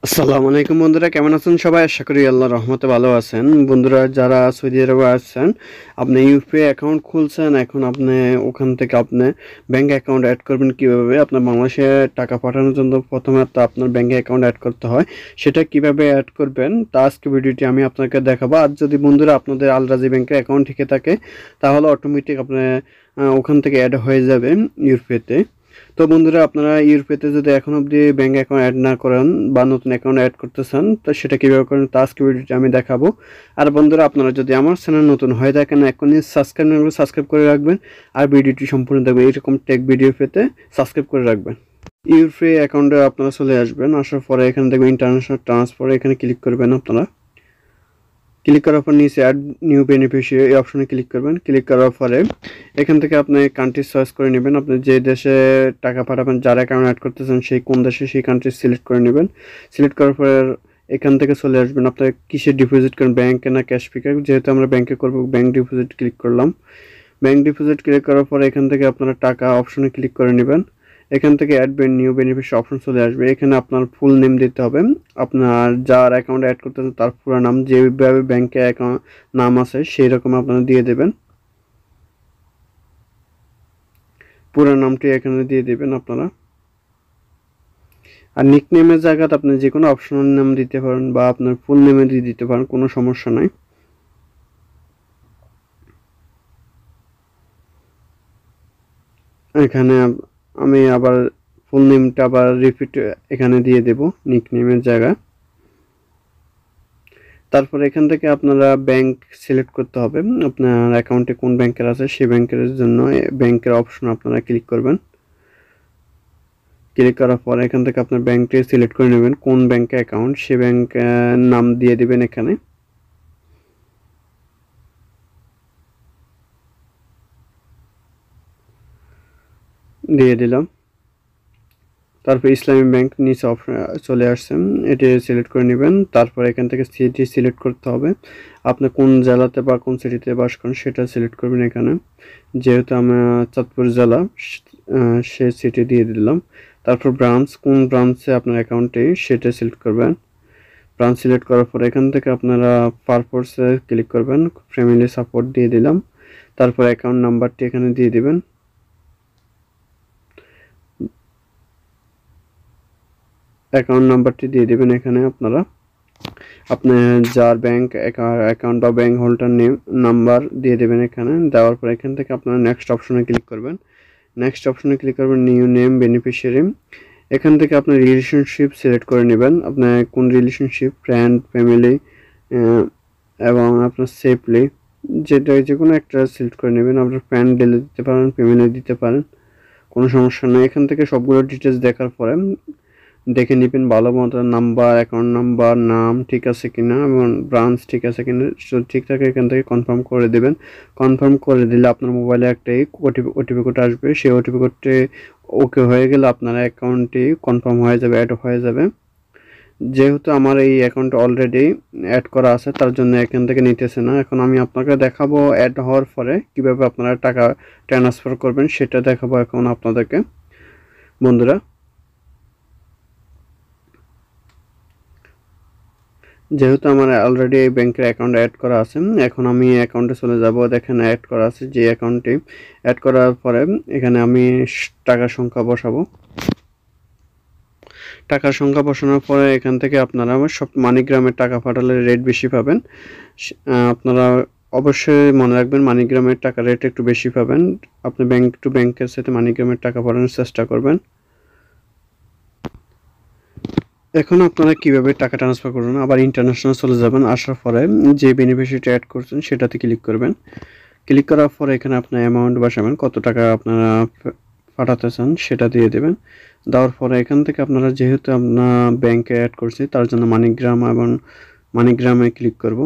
আসসালামু আলাইকুম বন্ধুরা, কেমন আছেন সবাই? আশা করি আল্লাহর রহমতে ভালো আছেন। বন্ধুরা, যারা সৌদি আরবে আছেন, আপনি ইউপিআই অ্যাকাউন্ট খুলছেন, এখন আপনি ওখান থেকে আপনি ব্যাঙ্ক অ্যাকাউন্ট অ্যাড করবেন কিভাবে? আপনার বাংলাদেশে টাকা পাঠানোর জন্য প্রথমে তো আপনার ব্যাঙ্ক অ্যাকাউন্ট অ্যাড করতে হয়। সেটা কিভাবে অ্যাড করবেন তা আজকে ভিডিওটি আমি আপনাকে দেখাবো। আর যদি বন্ধুরা আপনাদের আল রাজি ব্যাংকের অ্যাকাউন্ট থেকে থাকে, তাহলে অটোমেটিক আপনি ওখান থেকে অ্যাড হয়ে যাবে ইউপিআইতে। তো বন্ধুরা, আপনারা ইউরোপেতে যদি এখন অবধি ব্যাঙ্ক অ্যাকাউন্ট অ্যাড না করেন বা নতুন অ্যাকাউন্ট অ্যাড করতে চান, তো সেটা কীভাবে করেন তা আজকে ভিডিওটি আমি দেখাবো। আর বন্ধুরা, আপনারা যদি আমার চ্যানেল নতুন হয়ে থাকেন, এখনই সাবস্ক্রাইব করে রাখবেন আর ভিডিওটি সম্পূর্ণ দেখবেন। এরকম টেক ভিডিও পেতে সাবস্ক্রাইব করে রাখবেন। ইউরোপে অ্যাকাউন্টে আপনারা চলে আসবেন, আসার পরে এখানে দেখবেন ইন্টারন্যাশনাল ট্রান্সফার, এখানে ক্লিক করবেন। আপনারা ক্লিক করার পর নিচে অ্যাড নিউ বেনিফিশিয়ারি এই অপশনে ক্লিক করবেন। ক্লিক করার পরে এখান থেকে আপনি কান্ট্রি চয়েস করে নেবেন। আপনি যে দেশে টাকা পাঠাবেন, যার অ্যাকাউন্ট অ্যাড করতেছেন সেই কোন দেশে, সেই কান্ট্রি সিলেক্ট করে নেবেন। সিলেক্ট করার পর এখান থেকে চলে আসবেন আপনার কিসে ডিপোজিট করেন, ব্যাংকে না ক্যাশ পিকে। যেহেতু আমরা ব্যাংকে করবো, ব্যাংক ডিপোজিট ক্লিক করলাম। ব্যাংক ডিপোজিট ক্লিক করার পরে এখান থেকে আপনারা টাকা অপশনে ক্লিক করে নেবেন। এখান থেকে অ্যাড নিউ বেনিফিশিয়ারি অপশন চলে আসবে। এখানে আপনার ফুল নেম দিতে হবে। আপনার যার অ্যাকাউন্টে অ্যাড করতে চান তার পুরো নাম, যেভাবে ব্যাংকে অ্যাকাউন্ট নাম আছে সেই রকম আপনারা দিয়ে দেবেন। পুরো নামটি এখানে দিয়ে দেবেন আপনারা। আর নিকনেমের জায়গাতে আপনি যে কোনো অপশনাল নাম দিতে পারেন বা আপনার ফুল নেমে দিয়ে দিতে পারেন, কোনো সমস্যা নাই। এখানে আমি আবার ফুল নেমটা আবার রিপিট এখানে দিয়ে দেব নিকনেমের জায়গায়। তারপর এখান থেকে আপনারা ব্যাংক সিলেক্ট করতে হবে। আপনার অ্যাকাউন্টে কোন ব্যাংকের আছে সেই ব্যাংকের জন্য ব্যাংকের অপশন আপনারা ক্লিক করবেন। ক্লিক করার পর এখান থেকে আপনার ব্যাংকটি সিলেক্ট করে নেবেন, কোন ব্যাংকে অ্যাকাউন্ট সেই ব্যাংক নাম দিয়ে দিবেন। এখানে দিয়ে দিলাম। তারপর ইসলামী ব্যাংক নিচে অপশন চলে আসছে, এটি সিলেক্ট করে নেবেন। তারপর এখান থেকে সিটি সিলেক্ট করতে হবে। আপনি কোন জেলাতে বা কোন সিটিতে বাস করেন সেটা সিলেক্ট করবেন। এখানে যেহেতু আমার চাঁদপুর জেলা, সে সিটি দিয়ে দিলাম। তারপর ব্রাঞ্চ, কোন ব্রাঞ্চে আপনার অ্যাকাউন্টে সেটা সিলেক্ট করবেন। ব্রাঞ্চ সিলেক্ট করার পর এখান থেকে আপনারা পারপোর্টসে ক্লিক করবেন, ফ্যামিলি সাপোর্ট দিয়ে দিলাম। তারপর অ্যাকাউন্ট নাম্বারটি এখানে দিয়ে দিবেন। অ্যাকাউন্ট নাম্বারটি দিয়ে দেবেন এখানে আপনারা। আপনি যার ব্যাংক অ্যাকাউন্ট বা ব্যাংক হোল্ডার নেম নাম্বার দিয়ে দেবেন এখানে। দেওয়ার পর এখান থেকে আপনারা নেক্সট অপশনে ক্লিক করবেন। নেক্সট অপশনে ক্লিক করবেন, নিউ নেম বেনিফিশিয়ারি। এখান থেকে আপনি রিলেশনশিপ সিলেক্ট করে নেবেন। আপনার কোন রিলেশনশিপ, ফ্রেন্ড, ফ্যামিলি এবং আপনার সেফলি, যেটা যে কোনো একটা সিলেক্ট করে নেবেন। আপনার ফ্রেন্ড দিতে পারেন, ফ্যামিলি দিতে পারেন, কোনো সমস্যা নেই। এখান থেকে সবগুলো ডিটেলস দেখার পরে দেখে নেবেন ভালো মতো, নাম্বার, অ্যাকাউন্ট নাম্বার, নাম ঠিক আছে কিনা এবং ব্রাঞ্চ ঠিক আছে কিনা। ঠিক থাকে এখান থেকে কনফার্ম করে দেবেন। কনফার্ম করে দিলে আপনার মোবাইলে একটা ওটিপি কোড আসবে। সেই ওটিপি কোডটি ওকে হয়ে গেলে আপনার অ্যাকাউন্টটি কনফার্ম হয়ে যাবে, অ্যাড হয়ে যাবে। যেহেতু আমার এই অ্যাকাউন্ট অলরেডি অ্যাড করা আছে, তার জন্য এখান থেকে নিতেছে না। এখন আমি আপনাকে দেখাবো অ্যাড হওয়ার পরে কিভাবে আপনারা টাকা ট্রান্সফার করবেন, সেটা দেখাবো এখন আপনাদেরকে। বন্ধুরা, যেহেতু আমার অলরেডি এই ব্যাংকের অ্যাকাউন্ট অ্যাড করা আছে, এখন আমি অ্যাকাউন্টে চলে যাব। দেখেন অ্যাড করা আছে, যে অ্যাকাউন্টটি অ্যাড করার পরে এখানে আমি টাকার সংখ্যা বসাবো। টাকার সংখ্যা বসানোর পরে এখান থেকে আপনারা সব মানিগ্রামের টাকা পাঠালে রেট বেশি পাবেন। আপনারা অবশ্যই মনে রাখবেন, মানিগ্রামের টাকা রেট একটু বেশি পাবেন। আপনি ব্যাংক টু ব্যাংকের সাথে মানিগ্রামের টাকা পাঠানোর চেষ্টা করবেন। এখন আপনারা কিভাবে টাকা ট্রান্সফার করবেন, আবার ইন্টারন্যাশনাল চলে যাবেন। আসার পরে যে বেনিফিশিয়ারিটা অ্যাড করছেন সেটাতে ক্লিক করবেন। ক্লিক করার পরে এখানে আপনার অ্যামাউন্ট বসাবেন, কত টাকা আপনারা পাঠাতে চান সেটা দিয়ে দেবেন। দেওয়ার পরে এখান থেকে আপনারা যেহেতু আপনার ব্যাংকে অ্যাড করছি, তার জন্য মানিগ্রাম এবং মানিগ্রামে ক্লিক করব।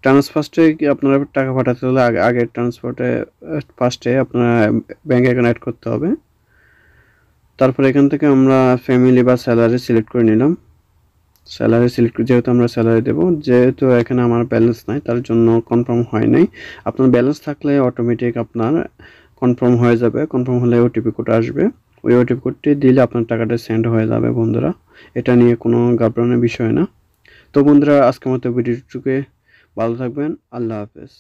ট্রান্সফার্স্টে আপনারা টাকা পাঠাতে হলে আগে ফার্স্টে আপনারা ব্যাংক অ্যাকাউন্ট অ্যাড করতে হবে। তারপর এখান থেকে আমরা ফ্যামিলি বা স্যালারি সিলেক্ট করে নিলাম। স্যালারি সিলেক্ট, যেহেতু আমরা স্যালারি দেবো, যেহেতু এখানে আমার ব্যালেন্স নাই তার জন্য কনফার্ম হয় নাই। আপনার ব্যালেন্স থাকলে অটোমেটিক আপনার কনফার্ম হয়ে যাবে। কনফার্ম হলে ওটিপি কোড আসবে। ওই ওটিপি কোডটি দিলে আপনার টাকাটা সেন্ড হয়ে যাবে বন্ধুরা। এটা নিয়ে কোনো ঘাবড়ানোর বিষয় না। তো বন্ধুরা, আজকের মতো ভিডিওটুকু ভালো থাকবেন। আল্লাহ হাফেজ।